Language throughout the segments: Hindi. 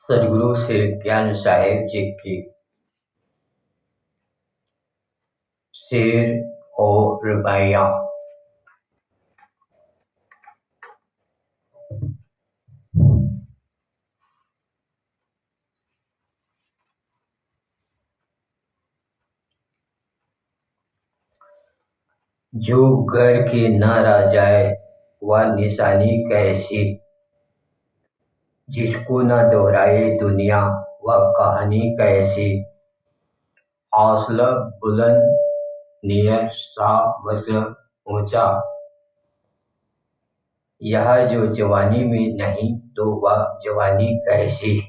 सदगुरु श्री ज्ञान साहेब जी की शेर और रुबाइयाँ। जो घर की न रह जाए वह निशानी कैसी, जिसको न दोहराए दुनिया वह कहानी कैसी। हौसला बुलंद, नियत साफ मतलब ऊंचा, यह जो जवानी में नहीं तो वह जवानी कैसी।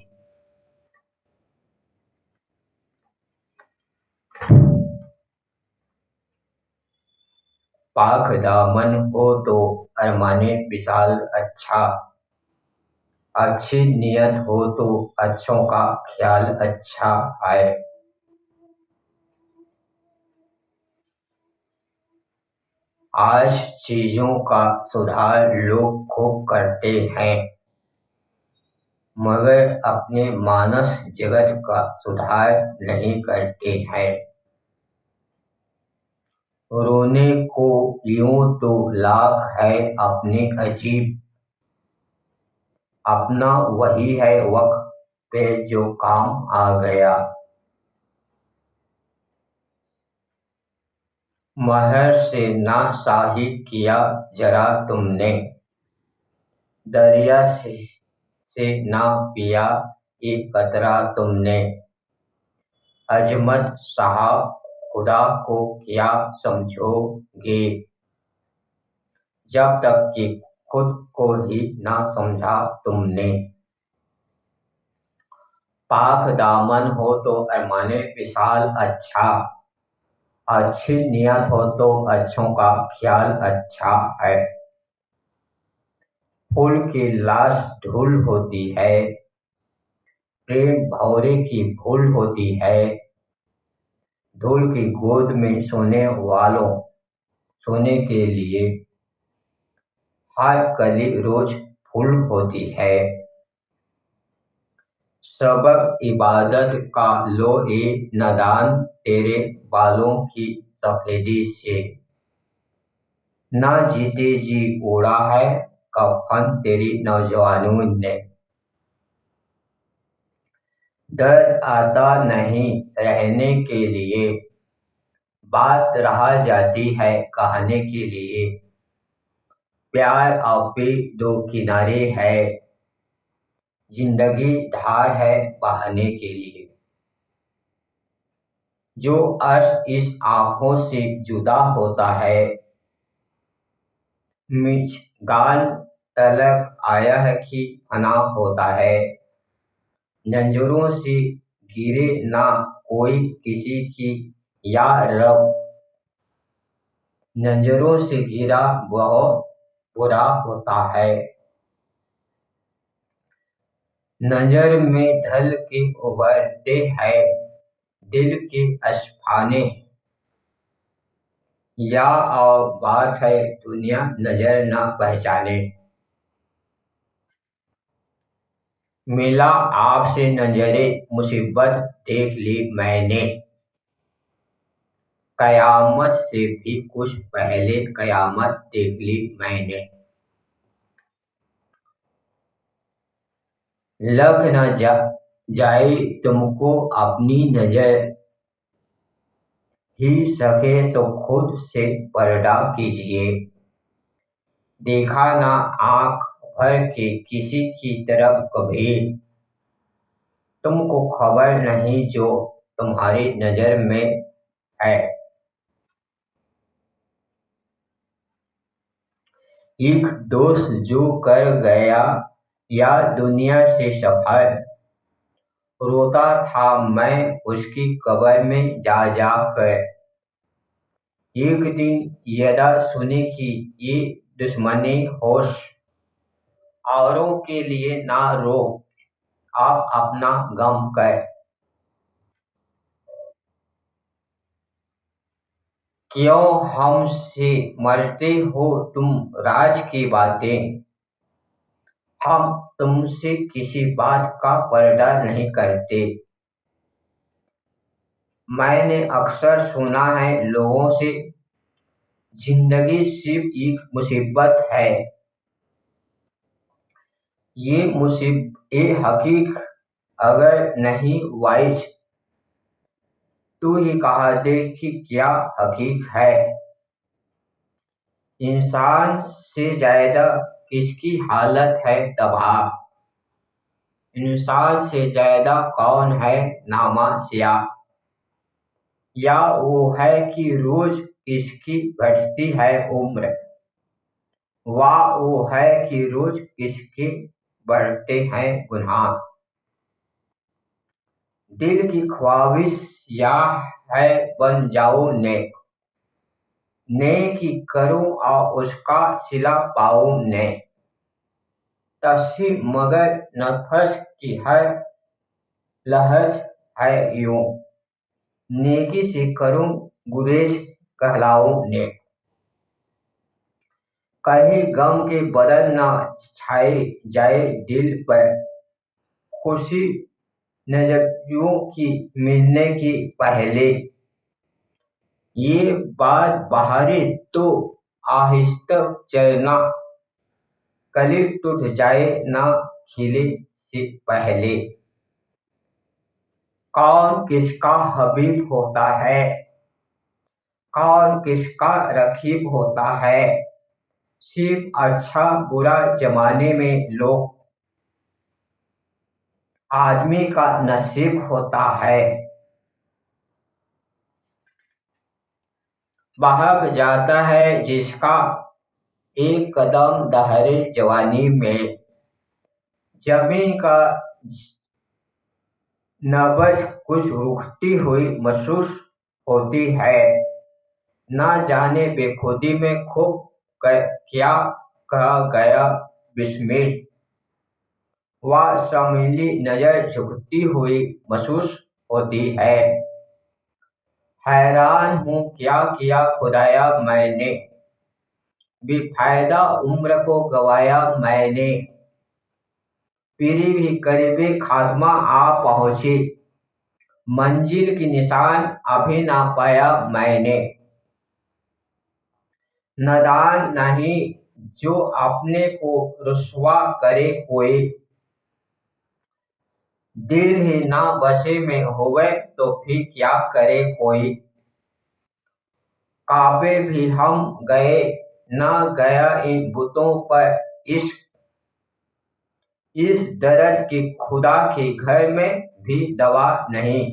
पाक दामन हो तो अरमाने विशाल अच्छा, अच्छी नियत हो तो अच्छों का ख्याल अच्छा है। आज चीजों का सुधार लोग खूब करते हैं, मगर अपने मानस जगत का सुधार नहीं करते हैं। रोने को यूं तो लाख है अपने अजीब, अपना वही है वक्त पे जो काम आ गया। महर से ना शाही किया जरा तुमने, दरिया से ना पिया एक कतरा तुमने। अजमत साहब खुदा को क्या समझोगे, जब तक कि खुद को ही ना समझा तुमने। पाक दामन हो तो अरमाने विशाल अच्छा, अच्छी नियत हो तो अच्छों का ख्याल अच्छा है। फूल की लाश धूल होती है, प्रेम भौरे की भूल होती है। धूल की गोद में सोने वालों सोने के लिए हर कली रोज फूल होती है। सबक इबादत का लो ए नादान तेरे बालों की सफेदी से, ना जीते जी ओढ़ा है कफन तेरी नौजवानों ने। दर्द आता नहीं रहने के लिए, बात रह जाती है कहने के लिए। प्यार अब भी दो किनारे है, जिंदगी धार है बहाने के लिए। जो अर्श इस आंखों से जुदा होता है, मिचगान तलक आया है कि फना होता है। नजरों से गिरे ना कोई किसी की या रब, नजरों से गिरा बहुत बुरा होता है। नजर में ढल के उभरते हैं दिल के अशफाने, या और बात है दुनिया नजर न पहचाने। मिला आपसे नजरे मुसीबत देख ली मैंने, कयामत से भी कुछ पहले कयामत देख ली मैंने। लग न जाए तुमको अपनी नजर, ही सके तो खुद से पर्दा कीजिए। देखा ना आंख भर के किसी की तरफ कभी, तुमको खबर नहीं जो तुम्हारी नजर में है। एक दोस्त जो कर गया या दुनिया से सफर, रोता था मैं उसकी कब्र में जा जा कर। एक दिन यदा सुने कि ये दुश्मनी होश, औरों के लिए ना रो आप अपना गम कर। क्यों हमसे मरते हो तुम राज की बातें, हम तुमसे किसी बात का पर्दा नहीं करते। मैंने अक्सर सुना है लोगों से, जिंदगी सिर्फ एक मुसीबत है। ये हकीक अगर नहीं वाइज, तू ही कहा दे कि क्या हकीक है। इंसान से ज्यादा किसकी हालत है तबाह, इंसान से ज्यादा कौन है नामासिया। या वो है कि रोज किसकी घटती है उम्र, वाह वो है कि रोज किसके बढ़ते हैं गुनाह। दिल की ख्वाहिश या है बन जाओ नेक, नेकी करूं और उसका सिला पाऊं ने। तस्सी मगर नफस की हर लहज है यूं, नेकी से करूं गुरेज कहलाऊं ने। कहीं गम के बदल न छाए जाए दिल पर, खुशी नजरियों की मिलने की पहले। ये बात बाहरी तो आहिस्ता चलना, कली टूट जाए न खिले से पहले। कौन किसका हबीब होता है, कौन किसका रकीब होता है। सिर्फ अच्छा बुरा जमाने में लोग आदमी का नसीब होता है। बहक जाता है जिसका एक कदम दहरे जवानी में, जमीन का नब्ज कुछ रुकती हुई महसूस होती है। ना जाने बेखुदी में खूब क्या कहा गया बिस्मिल, वह शर्मीली नजर झुकती हुई महसूस होती है। हैरान हूँ क्या किया खुदाया मैंने, बेफायदा उम्र को गवाया मैंने। पीरी भी करीबी खात्मा आ पहुंची, मंजिल की निशान अभी ना पाया मैंने। नादान नहीं जो अपने को रुसवा करे कोई, दिल ही ना बसे में होवे तो फिर क्या करे कोई। काबे भी हम गए न गया इन बुतों पर इश्क, इस दर्द की खुदा के घर में भी दवा नहीं।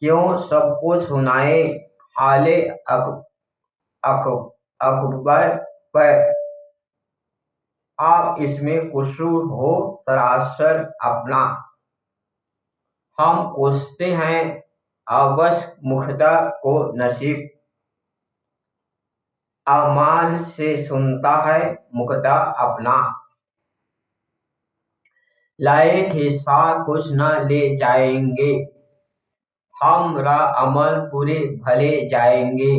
क्यों सबको सुनाए हाले अक, अकबर पर, आप इसमें कसूर हो सरासर अपना। हम पूछते हैं अवश मुख्ता को नसीब, अमाल से सुनता है मुख्ता अपना। लाए थे साथ कुछ न ले जाएंगे, हमरा अमल पूरे भले जाएंगे।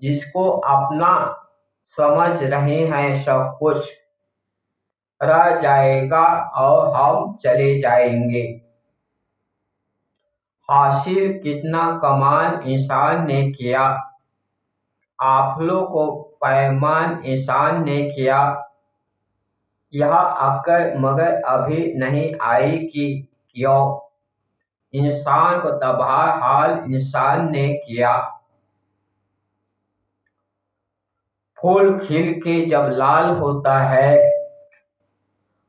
जिसको अपना समझ रहे हैं सब कुछ, रह जाएगा और हम चले जाएंगे। हासिल कितना कमाल इंसान ने किया, आफलों को पैमान इंसान ने किया। यह अक्ल मगर अभी नहीं आई कि क्यों, इंसान को तबाह हाल इंसान ने किया। फूल खिल के जब लाल होता है,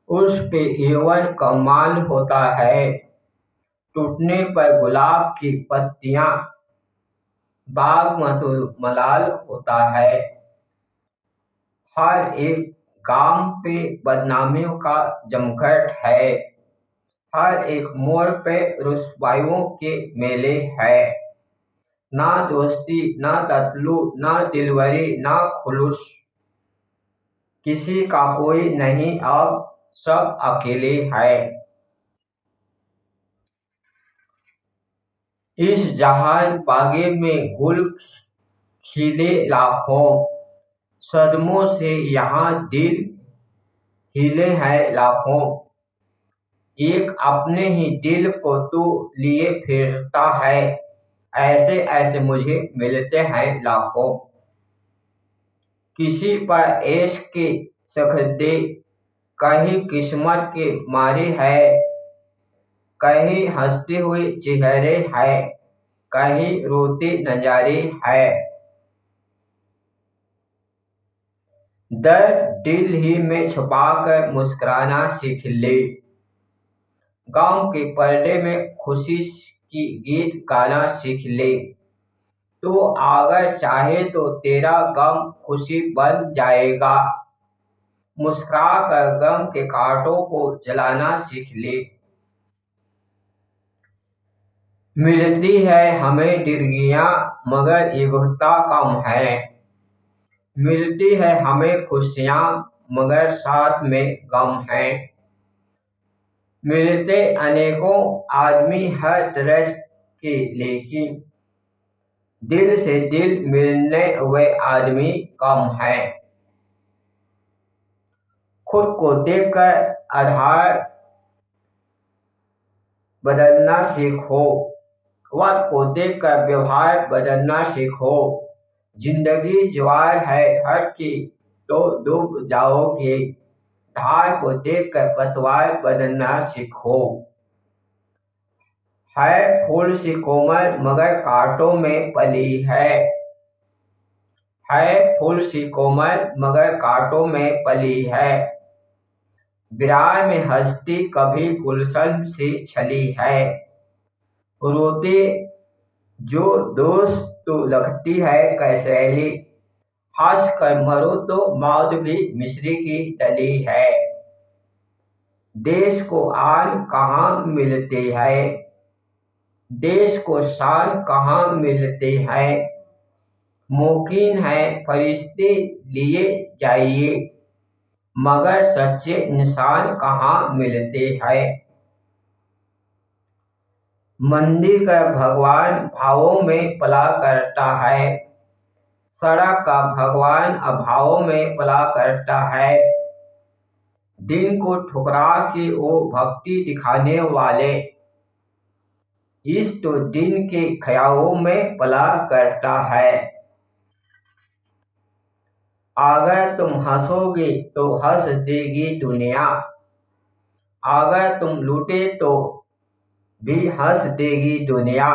उस पे यौवन कमाल होता है। टूटने पर गुलाब की पत्तियां बाग मलाल होता है। हर एक गांव पे बदनामियों का जमघट है, हर एक मोड़ पे रुसवाइयों के मेले है। ना दोस्ती ना ततलू ना दिलवरी ना खुलूस, किसी का कोई नहीं अब सब अकेले है। इस जहान बागे में गुल खिले लाखों, सदमों से यहाँ दिल हिले हैं लाखों। एक अपने ही दिल को तू लिए फिरता है, ऐसे ऐसे मुझे मिलते हैं लाखों। किसी पर ऐश की सख्ती कहीं किस्मत की मारी है, कहीं हंसती हुई चेहरे है, कहीं रोती नजारी है। दर्द दिल ही में छुपाकर मुस्कुराना सीख ले, गम के पर्दे में खुशी की गीत गाना सीख ले। तो अगर चाहे तो तेरा गम खुशी बन जाएगा, मुस्कुरा कर गम के कांटों को जलाना सीख ले। मिलती है हमें जिंदगियां मगर ये गुस्सा कम है, मिलती है हमें खुशियां मगर साथ में गम है। मिलते अनेकों आदमी हर तरह के, लेकिन दिल से दिल मिलने हुए आदमी कम है। खुद को देखकर आधार बदलना सीखो, वक्त को देखकर व्यवहार बदलना सीखो। जिंदगी ज्वार है हर की, तो डूब जाओगे, धार को देखकर पतवार बदलना सीखो। है फूल सी कोमल मगर कांटों में पली है फूल सी कोमल मगर कांटों में पली है। विरार में हंसती कभी गुलशन से छली है, रोते जो दोस्त तो लगती है कैसैली। हंस कर मरो तो मौत भी मिश्री की डली है। देश को आन कहाँ मिलते हैं, देश को शान कहाँ मिलते हैं। मुमकिन है फरिश्ते लिए जाइए, मगर सच्चे इंसान कहाँ मिलते हैं। मंदिर का भगवान भावों में पला करता है, सड़क का भगवान अभावों में पला करता है। दिन को ठुकरा के वो भक्ति दिखाने वाले, इस तो दिन के ख्यालों में पला करता है। अगर तुम हंसोगे तो हंस देगी दुनिया, अगर तुम लूटे तो भी हंस देगी दुनिया।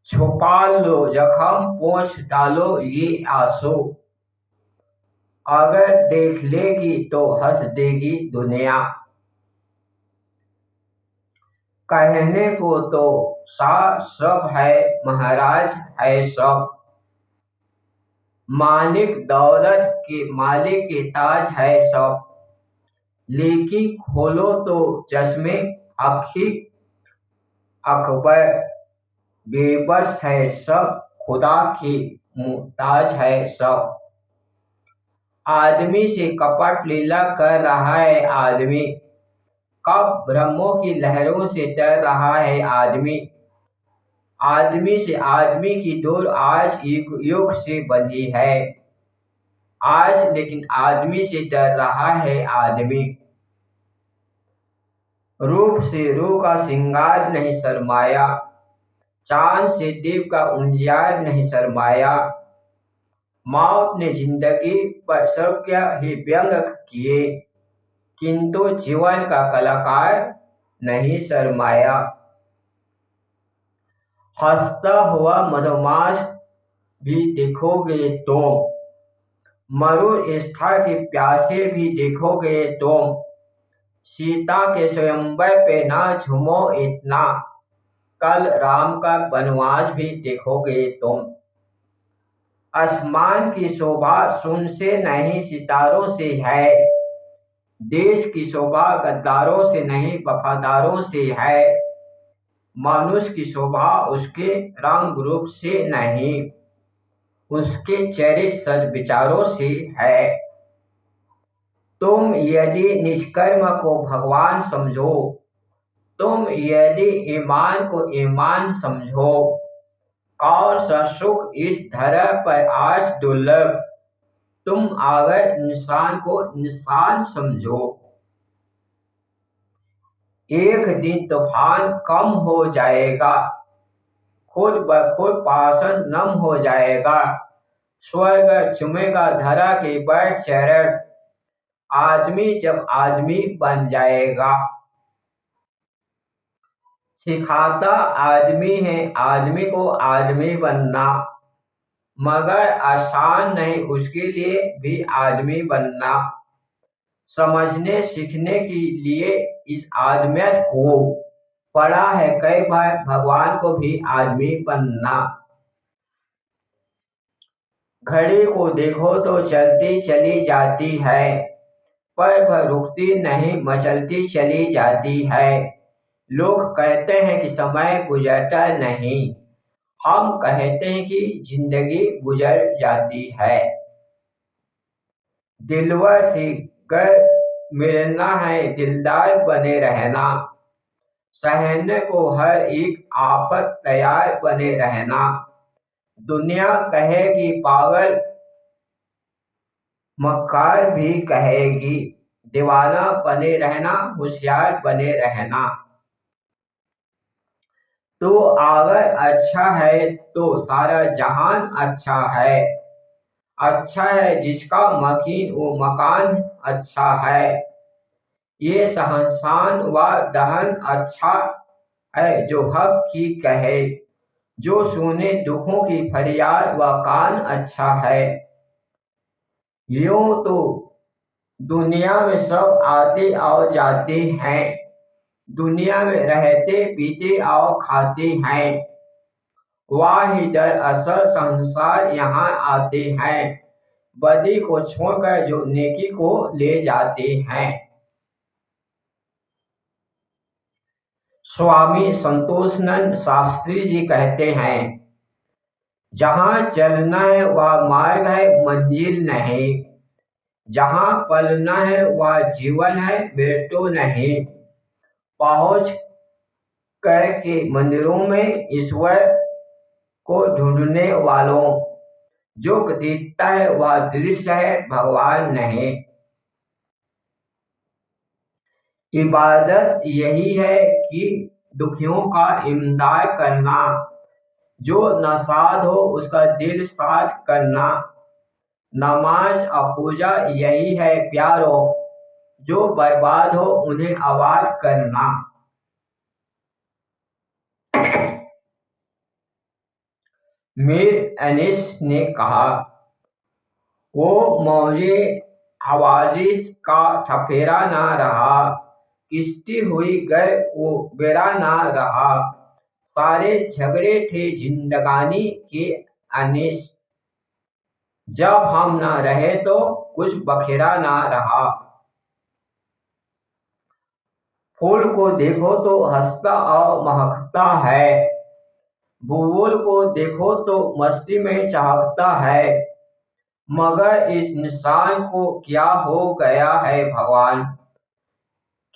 छुपा लो जख्म पोंछ डालो ये आंसू, अगर देख लेगी तो हंस देगी दुनिया। कहने को तो सब है महाराज है सब, मालिक दौलत के मालिक के ताज है सब। लेकिन खोलो तो चश्मे आखिर अकबर, बेबस है सब खुदा की मुहताज है सब। आदमी से कपट लीला कर रहा है आदमी, कब ब्रह्मों की लहरों से डर रहा है आदमी। आदमी से आदमी की दूर आज युग से बंधी है, आज लेकिन आदमी से डर रहा है आदमी। रूप से रूह का श्रृंगार नहीं शर्माया, चांद से दीप का उजियार नहीं शर्माया। मौत ने जिंदगी पर सब क्या ही व्यंग किए, किंतु जीवन का कलाकार नहीं शर्माया। हंसता हुआ मधुमाछ भी देखोगे तुम, मरुस्थल के प्यासे भी देखोगे तुम। सीता के स्वयंवर पे ना झूमो इतना, कल राम का वनवास भी देखोगे तुम। आसमान की शोभा सुन से नहीं सितारों से है, देश की शोभा गद्दारों से नहीं वफादारों से है। मनुष्य की शोभा उसके रंग रूप से नहीं, उसके चरित्र सद्विचारों से है। तुम यदि निष्कर्म को भगवान समझो, तुम यदि ईमान को ईमान समझो, कौन सा सुख इस धरा पर आज दुर्लभ, तुम अगर इंसान को इंसान समझो, एक दिन तूफान कम हो जाएगा, खुद ब खुद पाषाण नम हो जाएगा, स्वर्ग चूमेगा धरा के बड़ चरण, आदमी जब आदमी बन जाएगा। सिखाता आदमी है आदमी को आदमी बनना, मगर आसान नहीं उसके लिए भी आदमी बनना। समझने सीखने के लिए इस आदमियत को पड़ा है कई बार भगवान को भी आदमी बनना। घड़ी को देखो तो चलती चली जाती है, पर वह रुकती नहीं मचलती चली जाती है। लोग कहते हैं कि समय गुजरता नहीं, हम कहते हैं कि जिंदगी गुजर जाती है। दिलवर से गर मिलना है दिलदार बने रहना, सहने को हर एक आफत तैयार बने रहना। दुनिया कहेगी पागल, मक्कार भी कहेगी, दीवाना बने रहना होशियार बने रहना। तो अगर अच्छा है तो सारा जहान अच्छा है, अच्छा है जिसका मकीन वो मकान अच्छा है। ये शहंशान व दहन अच्छा है जो हक की कहे, जो सुने दुखों की फरियाद व कान अच्छा है। यूं तो दुनिया में सब आते और जाते हैं, दुनिया में रहते पीते और खाते हैं, वाही दरअसल संसार यहाँ आते हैं, बदी को छोड़कर जो नेकी को ले जाते हैं। स्वामी संतोषानंद शास्त्री जी कहते हैं, जहाँ चलना है वह मार्ग है मंजिल नहीं, जहाँ पलना है वह जीवन है मृत्यु नहीं। पहुँच कर के मंदिरों में ईश्वर को ढूंढने वालों, जो दिखता है वह दृश्य है भगवान नहीं। इबादत यही है कि दुखियों का इमदाद करना, जो नासाद हो उसका दिल साध करना। नमाज और पूजा यही है प्यारो, जो बर्बाद हो उन्हें आबाद करना। मीर अनीस ने कहा, वो मौजे हवाजिस का ठफेरा ना रहा, किश्ती हुई गर वो बेड़ा ना रहा, सारे झगड़े थे जिंदगानी के अनीस, जब हम न रहे तो कुछ बखेरा ना रहा। फूल को देखो तो हंसता और महकता है, बुलबुल को देखो तो मस्ती में चहकता है, मगर इस इंसान को क्या हो गया है भगवान,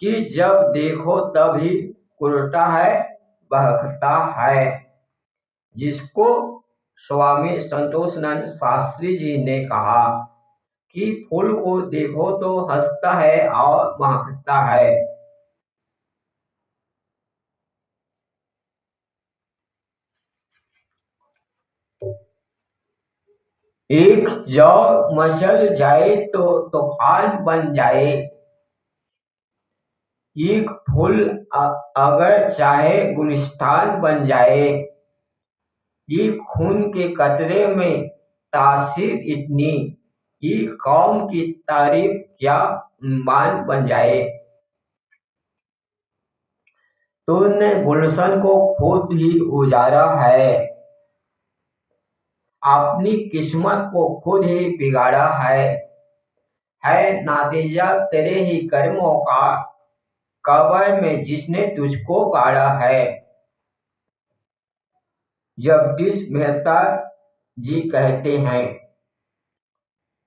कि जब देखो तभी उल्टा है बहकता है। जिसको स्वामी संतोषानंद शास्त्री जी ने कहा कि फूल को देखो तो हंसता है और महकता है। एक जौ मचल जाए तो तूफान बन जाए, एक फूल अगर चाहे गुलिस्तान बन जाए, ये खून के कतरे में तासीर इतनी, ये कौम की तारीफ क्या मान बन जाए। तूने गुलशन को खुद ही उजाड़ा है, अपनी किस्मत को खुद ही बिगाड़ा है नातीजा तेरे ही कर्मों का, कब्र में जिसने तुझको गाड़ा है। जगदीश मेहता जी कहते हैं,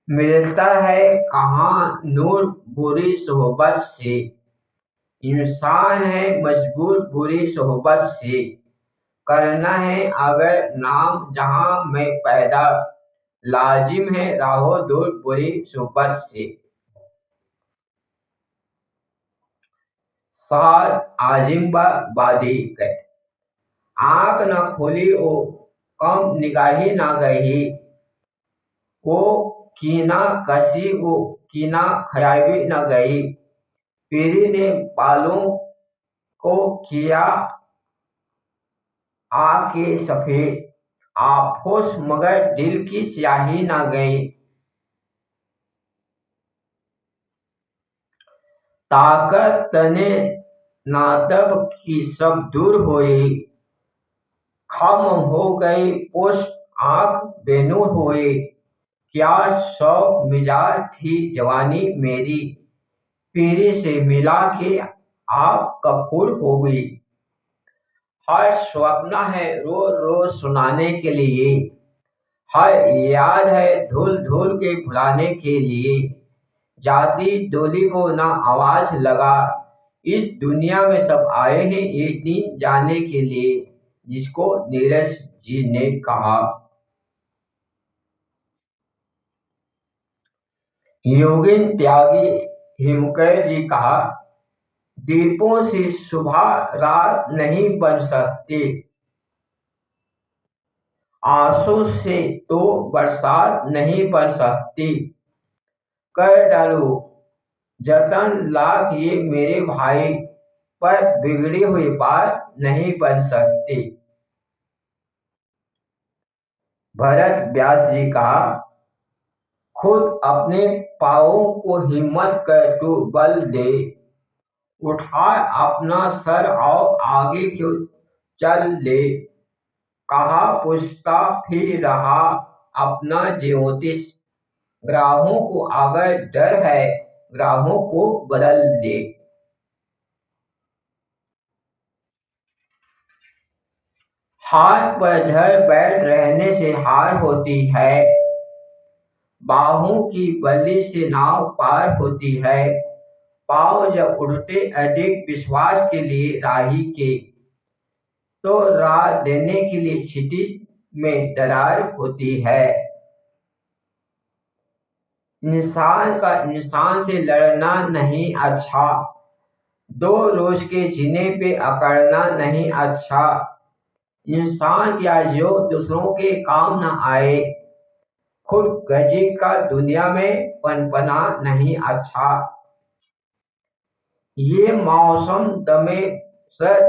मिलता है कहाँ नूर बुरी सोहबत से, इंसान है मजबूर बुरी सोहबत से, करना है अगर नाम जहां में पैदा, लाजिम है राहो दूर बुरी सुबत से। साद आजिम बादी गए, आंख न खोली ओ कम निगाही न गही, वो कीना कसी वो कीना खयाबी न गई। पीरी ने बालों को किया आके सफेद, आफोस मगर दिल की स्याही न गई। ताकत तने नादब की सब दूर हुई, खम हो गई पुष्प आंख बेनूर हुई। क्या शौक मिजाज थी जवानी मेरी, पीरी से मिला के आप कपूर हो गई। हर स्वप्न है रोज रोज सुनाने के लिए, हर याद है धुल धुल के भुलाने के लिए। जाती डोली को ना आवाज लगा, इस दुनिया में सब आए हैं एक दिन जाने के लिए, जिसको नीरज जी ने कहा। योगिन त्यागी हिमकर जी कहा, दीपों से सुबह रात नहीं बन सकती, आंसू से तो बरसात नहीं बन सकती। कर डालो जतन लाख ये मेरे भाई, पर बिगड़ी हुई बात नहीं बन सकती। भरत व्यास जी कहा, खुद अपने पाँवों को हिम्मत कर तू बल दे, उठा अपना सर और आगे क्यों चल ले। कहा पूछता फिर रहा अपना ज्योतिष, ग्राहों को अगर डर है ग्राहों को बदल दे। हाथ पर धर बैठ रहने से हार होती है, बाहों की बल्ली से नाव पार होती है। पाँव जब उठते अधिक विश्वास के लिए राही के, तो राह देने के लिए क्षितिज में दरार होती है। इंसान का इंसान से लड़ना नहीं अच्छा, दो रोज के जीने पे अकड़ना नहीं अच्छा। इंसान या जो दूसरों के काम न आए, खुद गजी का दुनिया में पनपना नहीं अच्छा। ये मौसम दमे सर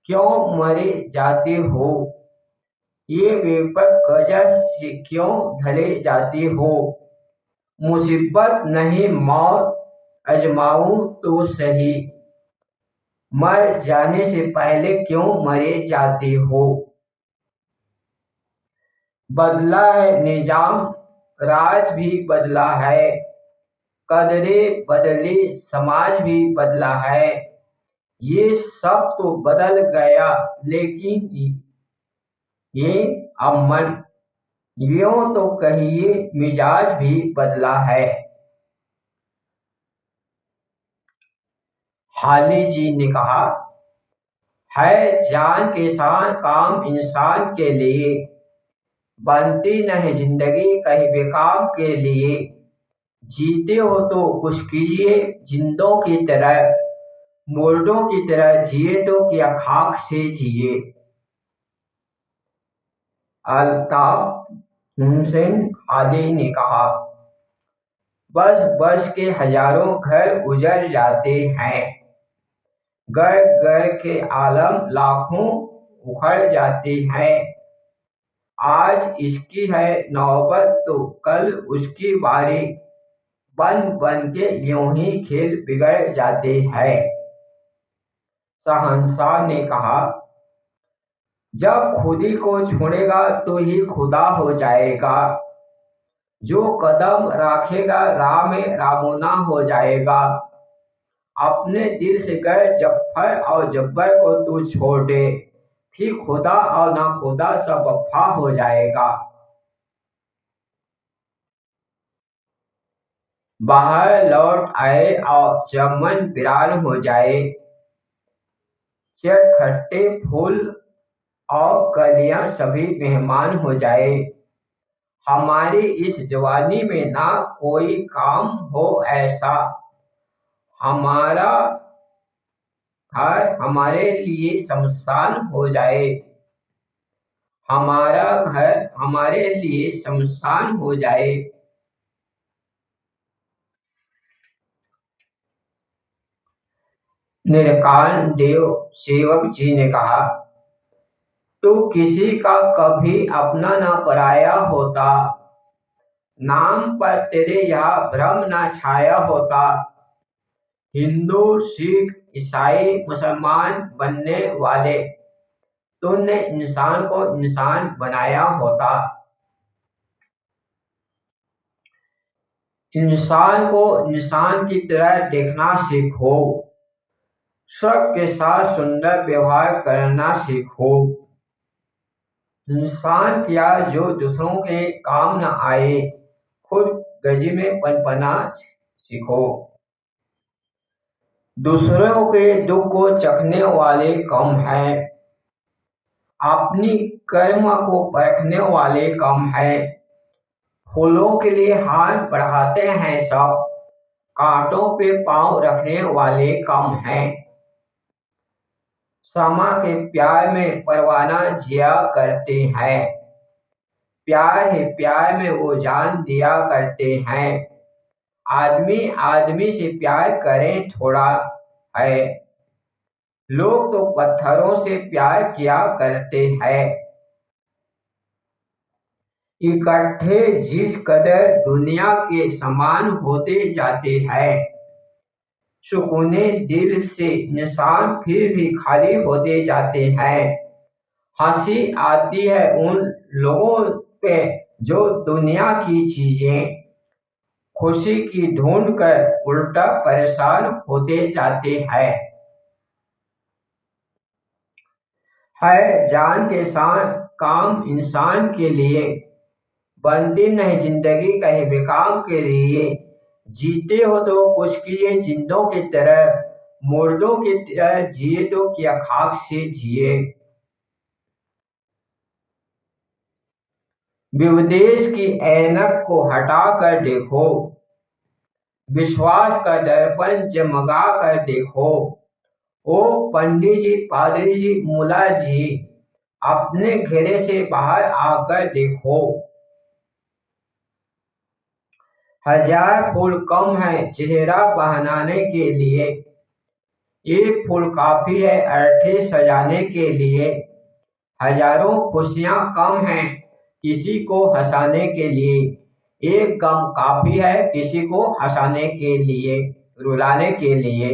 क्यों मरे जाते हो, ये बेपक गजब से क्यों ढले जाते हो। मुसीबत नहीं मौत अजमाऊं तो सही, मर जाने से पहले क्यों मरे जाते हो। बदला है निजाम राज भी बदला है, कदरे बदली समाज भी बदला है। ये सब तो बदल गया लेकिन ये अमन, यूं तो कहिए मिजाज भी बदला है। हाली जी ने कहा, है जान के शान काम इंसान के लिए, बनती नहीं जिंदगी कहीं बेकाम के लिए। जीते हो तो कुछ कीजिए जिंदों की तरह, मुर्दों की तरह जिए तो क्या खाक से जिए। अल्ताफ हुसैन हाली ने कहा, बस बस के हजारों घर उजड़ जाते हैं, घर घर के आलम लाखों उखड़ जाते हैं। आज इसकी है नौबत तो कल उसकी बारी, बन बन के यूं ही खेल बिगड़ जाते हैं। शहंशाह ने कहा, जब खुदी को छोड़ेगा तो ही खुदा हो जाएगा, जो कदम रखेगा राह में रामोना हो जाएगा। अपने दिल से गैर जफ्फर और जब्बर को तू छोड़ दे, फिर खुदा और ना खुदा सब वफा हो जाएगा। बाहर लौट आए और चमन वीरान हो जाए, खट्टे फूल और कलियां सभी मेहमान हो जाए। हमारी इस जवानी में ना कोई काम हो ऐसा, हमारा घर हमारे लिए शमशान हो जाए, हमारा घर हमारे लिए शमशान हो जाए। निरकाल देव सेवक जी ने कहा, तू किसी का कभी अपना न पराया होता, नाम पर तेरे यहाँ भ्रम न छाया होता। हिंदू सिख ईसाई मुसलमान बनने वाले, तुमने इंसान को इंसान बनाया होता। इंसान को इंसान की तरह देखना सीखो, सबके साथ सुंदर व्यवहार करना सीखो। इंसान क्या जो दूसरों के काम न आए, खुद गजी में पनपना सीखो। दूसरों के दुख को चखने वाले कम है, अपनी कर्म को परखने वाले कम है। फूलों के लिए हाथ बढ़ाते हैं सब, कांटों पे पांव रखने वाले कम हैं। समा के प्यार में परवाना जिया करते हैं, प्यार ही प्यार में वो जान दिया करते हैं। आदमी आदमी से प्यार करें थोड़ा है, लोग तो पत्थरों से प्यार किया करते हैं। इकट्ठे जिस कदर दुनिया के समान होते जाते हैं, सुकूने दिल से इंसान फिर भी खाली होते जाते हैं। हंसी आती है उन लोगों पे जो दुनिया की चीजें खुशी की ढूंढ कर उल्टा परेशान होते जाते हैं। है जान के साथ काम इंसान के लिए, बनती नहीं जिंदगी कहीं बेकाम के लिए। जीते हो तो कुछ किए जिंदों की तरह, मुर्दों की तरह जिए तो क्या खाक से जिए। विदेश की ऐनक को हटा कर देखो, विश्वास का दर्पण जमगा कर देखो। ओ पंडित जी पादरी जी मुला जी, अपने घेरे से बाहर आकर देखो। हजार फूल कम है चेहरा बहलाने के लिए, एक फूल काफी है अर्थी सजाने के लिए। हजारों खुशियां कम हैं किसी को हंसाने के लिए, एक गम काफी है किसी को हंसाने के लिए रुलाने के लिए।